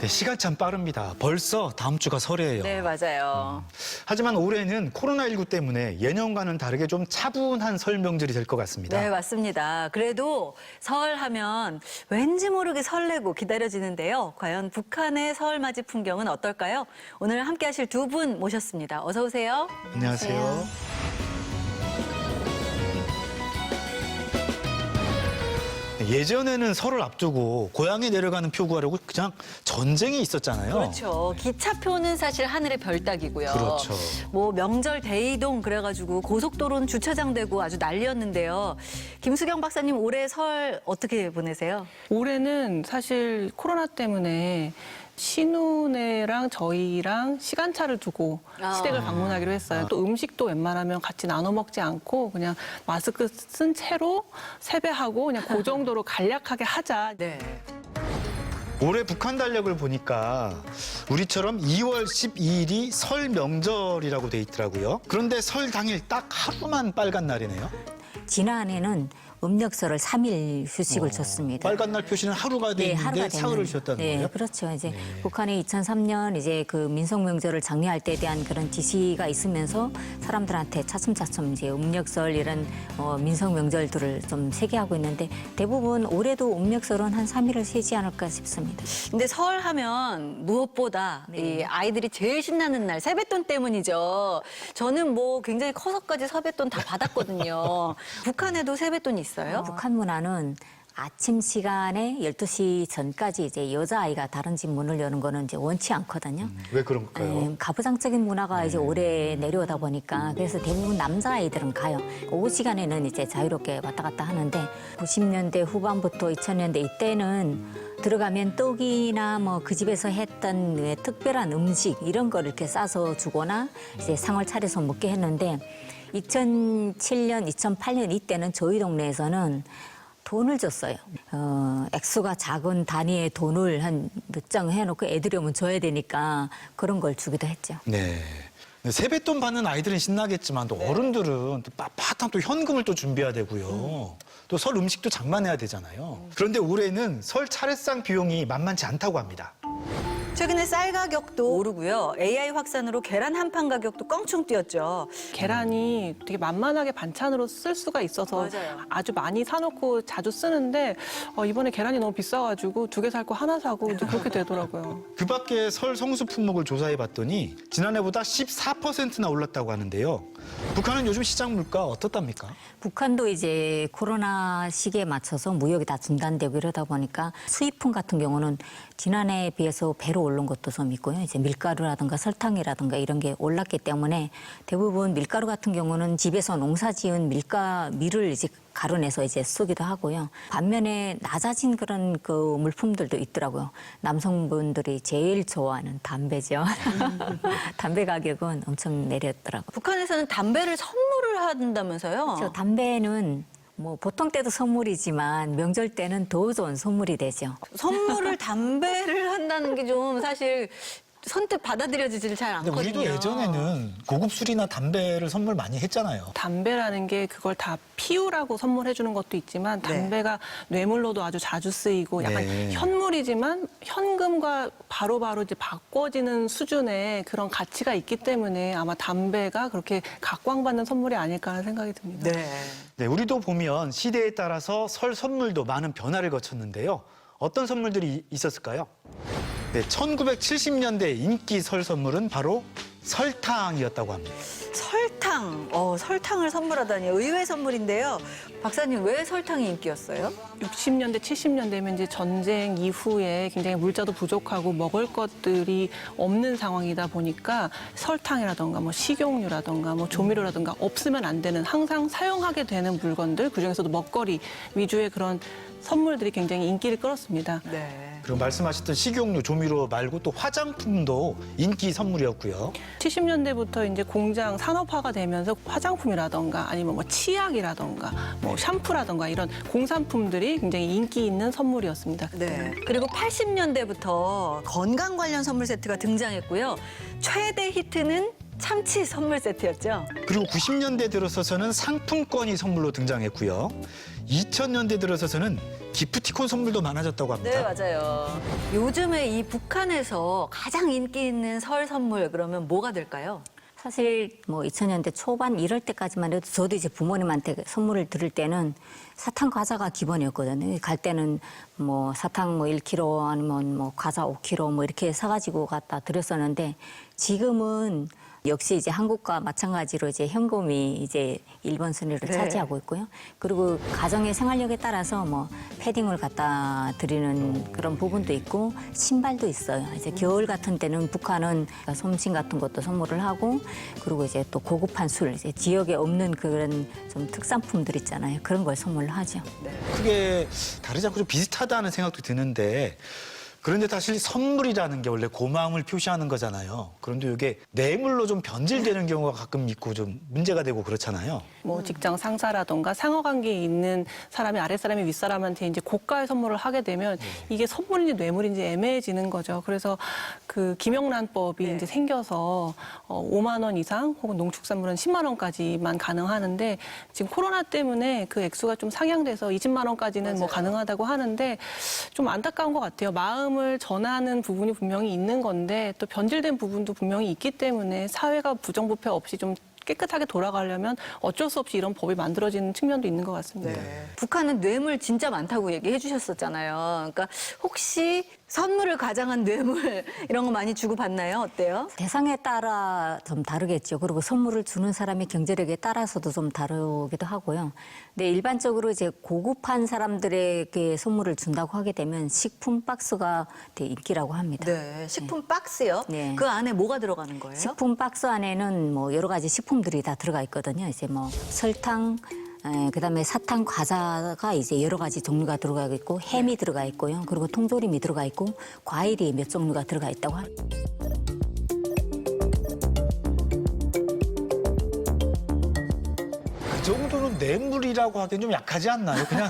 시간 참 빠릅니다. 벌써 다음 주가 설이에요. 네, 맞아요. 하지만 올해는 코로나19 때문에 예년과는 다르게 좀 차분한 설 명절이 될 것 같습니다. 네, 맞습니다. 그래도 설 하면 왠지 모르게 설레고 기다려지는데요. 과연 북한의 설 맞이 풍경은 어떨까요? 오늘 함께 하실 두 분 모셨습니다. 어서 오세요. 안녕하세요. 예전에는 설을 앞두고 고향에 내려가는 표 구하려고 그냥 전쟁이 있었잖아요. 그렇죠. 기차표는 사실 하늘의 별 따기고요. 그렇죠. 뭐 명절 대이동 그래가지고 고속도로는 주차장 되고 아주 난리였는데요. 김수경 박사님 올해 설 어떻게 보내세요? 올해는 사실 코로나 때문에 신혼애랑 저희랑 시간차를 두고 시댁을 방문하기로 했어요. 또 음식도 웬만하면 같이 나눠 먹지 않고 그냥 마스크 쓴 채로 세배하고 그냥 그 정도로 간략하게 하자. 네. 올해 북한 달력을 보니까 우리처럼 2월 12일이 설 명절이라고 돼 있더라고요. 그런데 설 당일 딱 하루만 빨간 날이네요. 지난해는 음력설을 3일 휴식을 줬습니다. 빨간 날 표시는 하루가 돼 있는데 사흘을 쉬었다는 네, 거예요? 그렇죠. 이제 북한이 2003년 이제 그 민속 명절을 장려할 때에 대한 그런 지시가 있으면서 사람들한테 차츰차츰 이제 음력설 이런 민속 명절들을 좀 세게하고 있는데 대부분 올해도 음력설은 한 3일을 세지 않을까 싶습니다. 근데 설 하면 무엇보다 이 아이들이 제일 신나는 날 세뱃돈 때문이죠. 저는 뭐 굉장히 커서까지 세뱃돈 다 받았거든요. 북한에도 세뱃돈이 있어요? 북한 문화는 아침 시간에 12시 전까지 이제 여자아이가 다른 집 문을 여는 거는 이제 원치 않거든요. 왜 그런가요? 가부장적인 문화가 이제 오래 내려오다 보니까 그래서 대부분 남자아이들은 가요. 오후 시간에는 이제 자유롭게 왔다 갔다 하는데 90년대 후반부터 2000년대 이때는 들어가면 떡이나 뭐 그 집에서 했던 특별한 음식 이런 거를 이렇게 싸서 주거나 이제 상을 차려서 먹게 했는데 2007년, 2008년 이때는 저희 동네에서는 돈을 줬어요. 액수가 작은 단위의 돈을 한 몇 장 해놓고 애들이 오면 줘야 되니까 그런 걸 주기도 했죠. 네. 세뱃돈 받는 아이들은 신나겠지만 또 어른들은 또 빳빳한 또 현금을 또 준비해야 되고요. 또 설 음식도 장만해야 되잖아요. 그런데 올해는 설 차례상 비용이 만만치 않다고 합니다. 최근에 쌀 가격도 오르고요. AI 확산으로 계란 한 판 가격도 껑충 뛰었죠. 계란이 되게 만만하게 반찬으로 쓸 수가 있어서 맞아요. 아주 많이 사놓고 자주 쓰는데 이번에 계란이 너무 비싸가지고 2개 살 거 하나 사고 이제 그렇게 되더라고요. 그 밖에 설 성수 품목을 조사해 봤더니 지난해보다 14%나 올랐다고 하는데요. 북한은 요즘 시장 물가 어떻답니까? 북한도 이제 코로나 시기에 맞춰서 무역이 다 중단되고 이러다 보니까 수입품 같은 경우는 지난해에 비해서 배로 오른 것도 좀 있고요. 이제 밀가루라든가 설탕이라든가 이런 게 올랐기 때문에 대부분 밀가루 같은 경우는 집에서 농사지은 밀을 이제 가루내서 이제 쓰기도 하고요. 반면에 낮아진 그런 그 물품들도 있더라고요. 남성분들이 제일 좋아하는 담배죠. 담배 가격은 엄청 내렸더라고요. 북한에서는 담배를 선물을 한다면서요? 저 담배는 뭐 보통 때도 선물이지만 명절 때는 더 좋은 선물이 되죠. 선물을 담배를 한다는 게 좀 사실 선뜻 받아들여지질 잘 근데 않거든요. 우리도 예전에는 고급 술이나 담배를 선물 많이 했잖아요. 담배라는 게 그걸 다 피우라고 선물해 주는 것도 있지만 담배가 뇌물로도 아주 자주 쓰이고 약간 네. 현물이지만 현금과 바로바로 이제 바꿔지는 수준의 그런 가치가 있기 때문에 아마 담배가 그렇게 각광받는 선물이 아닐까 하는 생각이 듭니다. 네, 우리도 보면 시대에 따라서 설 선물도 많은 변화를 거쳤는데요. 어떤 선물들이 있었을까요? 네, 1970년대 인기 설 선물은 바로 설탕이었다고 합니다. 설탕, 설탕을 선물하다니 의외의 선물인데요. 박사님, 왜 설탕이 인기였어요? 60년대, 70년대면 이제 전쟁 이후에 굉장히 물자도 부족하고 먹을 것들이 없는 상황이다 보니까 설탕이라던가 뭐 식용유라던가 뭐 조미료라던가 없으면 안 되는 항상 사용하게 되는 물건들, 그중에서도 먹거리 위주의 그런 선물들이 굉장히 인기를 끌었습니다. 네. 그리고 말씀하셨던 식용유, 조미료 말고 또 화장품도 인기 선물이었고요. 70년대부터 이제 공장 산업화가 되면서 화장품이라던가 아니면 뭐 치약이라던가 뭐 샴푸라던가 이런 공산품들이 굉장히 인기 있는 선물이었습니다. 네. 그리고 80년대부터 건강 관련 선물 세트가 등장했고요. 최대 히트는 참치 선물 세트였죠. 그리고 90년대 들어서서는 상품권이 선물로 등장했고요. 2000년대 들어서서는 기프티콘 선물도 많아졌다고 합니다. 네, 맞아요. 요즘에 이 북한에서 가장 인기 있는 설 선물 그러면 뭐가 될까요? 사실 뭐 2000년대 초반 이럴 때까지만 해도 저도 이제 부모님한테 선물을 드릴 때는 사탕 과자가 기본이었거든요. 갈 때는 뭐 사탕 뭐 1kg 아니면 뭐 과자 5kg 뭐 이렇게 사가지고 갖다 드렸었는데 지금은 역시 이제 한국과 마찬가지로 이제 현금이 이제 1번 순위를 네. 차지하고 있고요. 그리고 가정의 생활력에 따라서 뭐 패딩을 갖다 드리는 그런 부분도 있고 신발도 있어요. 이제 겨울 같은 때는 북한은 솜신 같은 것도 선물을 하고 그리고 이제 또 고급한 술, 이제 지역에 없는 그런 좀 특산품들 있잖아요. 그런 걸 선물로 하죠. 크게 다르지 않고 좀 비슷하다는 생각도 드는데 그런데 사실 선물이라는 게 원래 고마움을 표시하는 거잖아요. 그런데 이게 뇌물로 좀 변질되는 경우가 가끔 있고 좀 문제가 되고 그렇잖아요. 뭐 직장 상사라던가 상하 관계에 있는 사람이 아랫사람이 윗사람한테 이제 고가의 선물을 하게 되면 이게 선물인지 뇌물인지 애매해지는 거죠. 그래서 그 김영란법이 네. 이제 생겨서 5만 원 이상 혹은 농축산물은 10만 원까지만 가능하는데 지금 코로나 때문에 그 액수가 좀 상향돼서 20만 원까지는 뭐 가능하다고 하는데 좀 안타까운 것 같아요. 마음을 전하는 부분이 분명히 있는 건데 또 변질된 부분도 분명히 있기 때문에 사회가 부정부패 없이 좀 깨끗하게 돌아가려면 어쩔 수 없이 이런 법이 만들어지는 측면도 있는 것 같습니다. 북한은 뇌물 진짜 많다고 얘기해 주셨었잖아요. 그러니까 혹시 선물을 가장한 뇌물 이런 거 많이 주고받나요? 어때요? 대상에 따라 좀 다르겠죠. 그리고 선물을 주는 사람의 경제력에 따라서도 좀 다르기도 하고요. 근데 일반적으로 이제 고급한 사람들에게 선물을 준다고 하게 되면 식품 박스가 되게 인기라고 합니다. 네, 식품 박스요. 네. 그 안에 뭐가 들어가는 거예요? 식품 박스 안에는 뭐 여러 가지 식품들이 다 들어가 있거든요. 이제 뭐 설탕, 그다음에 사탕, 과자가 이제 여러 가지 종류가 들어가 있고 햄이 들어가 있고요. 그리고 통조림이 들어가 있고 과일이 몇 종류가 들어가 있다고 합니다. 그 정도는 뇌물이라고 하기엔 좀 약하지 않나요? 그냥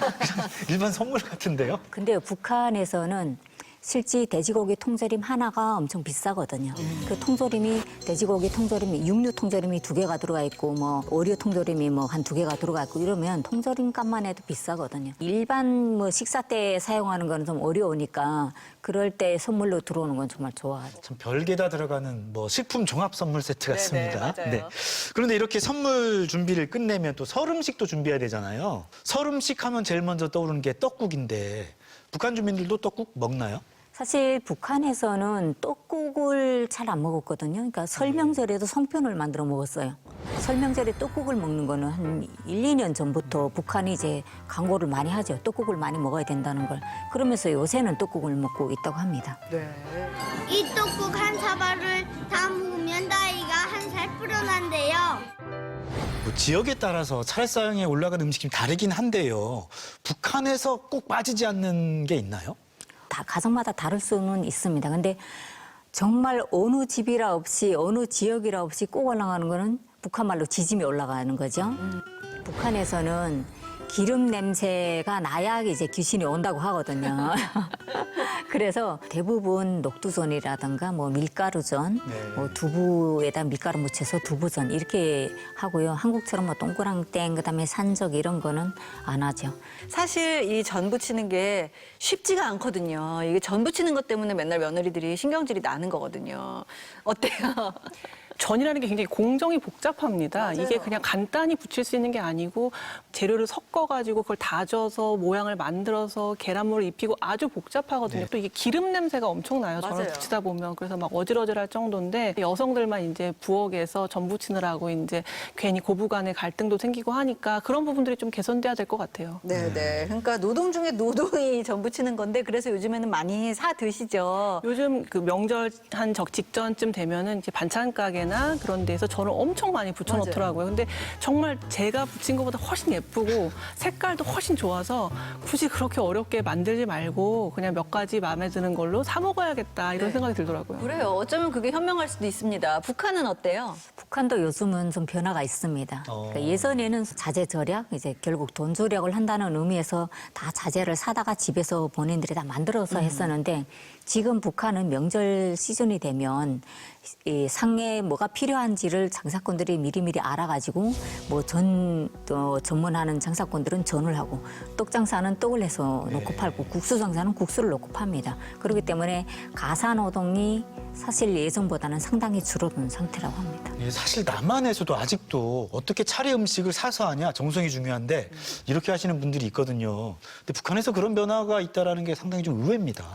일반 선물 같은데요? 근데 북한에서는 실제 돼지고기 통조림 하나가 엄청 비싸거든요. 그 통조림이 돼지고기 통조림이 육류 통조림이 2개가 들어가 있고 뭐 오리오 통조림이 뭐 한 2개가 들어가 있고 이러면 통조림 값만 해도 비싸거든요. 일반 뭐 식사 때 사용하는 거는 좀 어려우니까 그럴 때 선물로 들어오는 건 정말 좋아하죠. 참 별개다 들어가는 뭐 식품 종합 선물 세트 같습니다. 맞아요. 그런데 이렇게 선물 준비를 끝내면 또 설 음식도 준비해야 되잖아요. 설 음식 하면 제일 먼저 떠오르는 게 떡국인데 북한 주민들도 떡국 먹나요? 사실 북한에서는 떡국을 잘 안 먹었거든요. 그러니까 설 명절에도 송편을 만들어 먹었어요. 설 명절에 떡국을 먹는 거는 한 1, 2년 전부터 북한이 이제 광고를 많이 하죠. 떡국을 많이 먹어야 된다는 걸. 그러면서 요새는 떡국을 먹고 있다고 합니다. 네. 이 떡국 한 사발을 다 먹으면 나이가 1살 불어난대요. 뭐 지역에 따라서 차례상에 올라가는 음식이 다르긴 한데요. 북한에서 꼭 빠지지 않는 게 있나요? 다 가정마다 다를 수는 있습니다. 근데 정말 어느 집이라 없이 어느 지역이라 없이 꼭 올라가는 거는 북한 말로 지짐이 올라가는 거죠. 북한에서는 기름 냄새가 나야 이제 귀신이 온다고 하거든요. 그래서 대부분 녹두전이라든가 뭐 밀가루전, 네. 뭐 두부에다 밀가루 묻혀서 두부전 이렇게 하고요. 한국처럼 뭐 동그랑땡 그다음에 산적 이런 거는 안 하죠. 사실 이 전 부치는 게 쉽지가 않거든요. 이게 전 부치는 것 때문에 맨날 며느리들이 신경질이 나는 거거든요. 어때요? 전이라는 게 굉장히 공정이 복잡합니다. 맞아요. 이게 그냥 간단히 붙일 수 있는 게 아니고 재료를 섞어가지고 그걸 다져서 모양을 만들어서 계란물을 입히고 아주 복잡하거든요. 네. 또 이게 기름 냄새가 엄청나요. 전을 맞아요. 붙이다 보면. 그래서 막 어질어질할 정도인데 여성들만 이제 부엌에서 전 부치느라고 이제 괜히 고부간의 갈등도 생기고 하니까 그런 부분들이 좀 개선돼야 될 것 같아요. 네. 그러니까 노동 중에 노동이 전 부치는 건데 그래서 요즘에는 많이 사 드시죠. 요즘 그 명절 한 직전쯤 되면은 이제 반찬 가게나 그런 데서 전을 엄청 많이 붙여놓더라고요. 근데 정말 제가 붙인 것보다 훨씬 예쁘고 색깔도 훨씬 좋아서 굳이 그렇게 어렵게 만들지 말고 그냥 몇 가지 마음에 드는 걸로 사 먹어야겠다 이런 네. 생각이 들더라고요. 그래요. 어쩌면 그게 현명할 수도 있습니다. 북한은 어때요? 북한도 요즘은 좀 변화가 있습니다. 그러니까 예전에는 자재 절약, 이제 결국 돈 절약을 한다는 의미에서 다 자재를 사다가 집에서 본인들이 다 만들어서 했었는데 지금 북한은 명절 시즌이 되면 이 상에 뭐가 필요한지를 장사꾼들이 미리미리 알아가지고 뭐 전문하는 장사꾼들은 전을 하고 떡 장사는 떡을 해서 놓고 팔고 국수 장사는 국수를 놓고 팝니다. 그렇기 때문에 가사 노동이 사실 예전보다는 상당히 줄어든 상태라고 합니다. 예, 사실 남한에서도 아직도 어떻게 차례 음식을 사서 하냐 정성이 중요한데 이렇게 하시는 분들이 있거든요. 근데 북한에서 그런 변화가 있다라는 게 상당히 좀 의외입니다.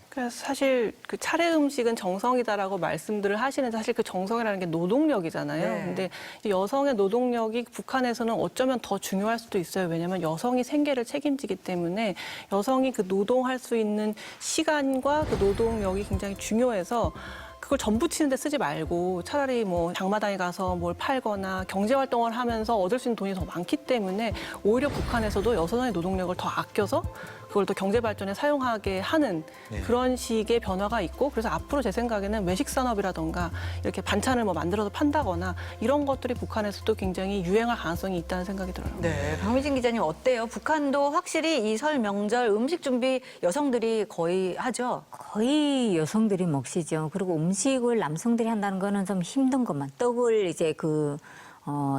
그래서 사실 그 차례 음식은 정성이다라고 말씀들을 하시는데 사실 그 정성이라는 게 노동력이잖아요. 네. 근데 여성의 노동력이 북한에서는 어쩌면 더 중요할 수도 있어요. 왜냐하면 여성이 생계를 책임지기 때문에 여성이 그 노동할 수 있는 시간과 그 노동력이 굉장히 중요해서 그걸 전부 치는데 쓰지 말고 차라리 뭐 장마당에 가서 뭘 팔거나 경제활동을 하면서 얻을 수 있는 돈이 더 많기 때문에 오히려 북한에서도 여성의 노동력을 더 아껴서 그걸 또 경제 발전에 사용하게 하는 그런 식의 변화가 있고 그래서 앞으로 제 생각에는 외식 산업이라던가 이렇게 반찬을 뭐 만들어서 판다거나 이런 것들이 북한에서도 굉장히 유행할 가능성이 있다는 생각이 들어요. 네, 박미진 기자님 어때요? 북한도 확실히 이 설 명절 음식 준비 여성들이 거의 하죠? 거의 여성들이 몫이죠. 그리고 음식을 남성들이 한다는 거는 좀 힘든 것만. 떡을 이제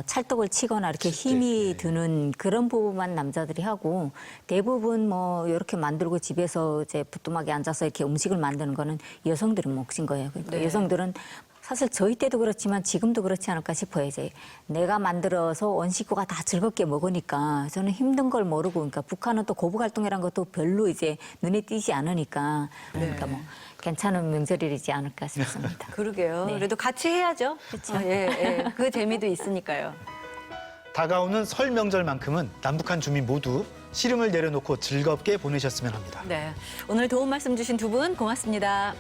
찰떡을 치거나 이렇게 힘이 드는 그런 부분만 남자들이 하고 대부분 뭐 이렇게 만들고 집에서 이제 부뚜막에 앉아서 이렇게 음식을 만드는 거는 여성들이 몫인 거예요. 그러니까 네. 여성들은 사실 저희 때도 그렇지만 지금도 그렇지 않을까 싶어요. 이제 내가 만들어서 온 식구가 다 즐겁게 먹으니까 저는 힘든 걸 모르고 그러니까 북한은 또 고부갈등이라는 것도 별로 이제 눈에 띄지 않으니까 그러니까 뭐 괜찮은 명절이지 않을까 싶습니다. 그러게요. 네. 그래도 같이 해야죠. 그렇죠. 그 재미도 있으니까요. 다가오는 설 명절만큼은 남북한 주민 모두 씨름을 내려놓고 즐겁게 보내셨으면 합니다. 네, 오늘 도움 말씀 주신 두 분 고맙습니다.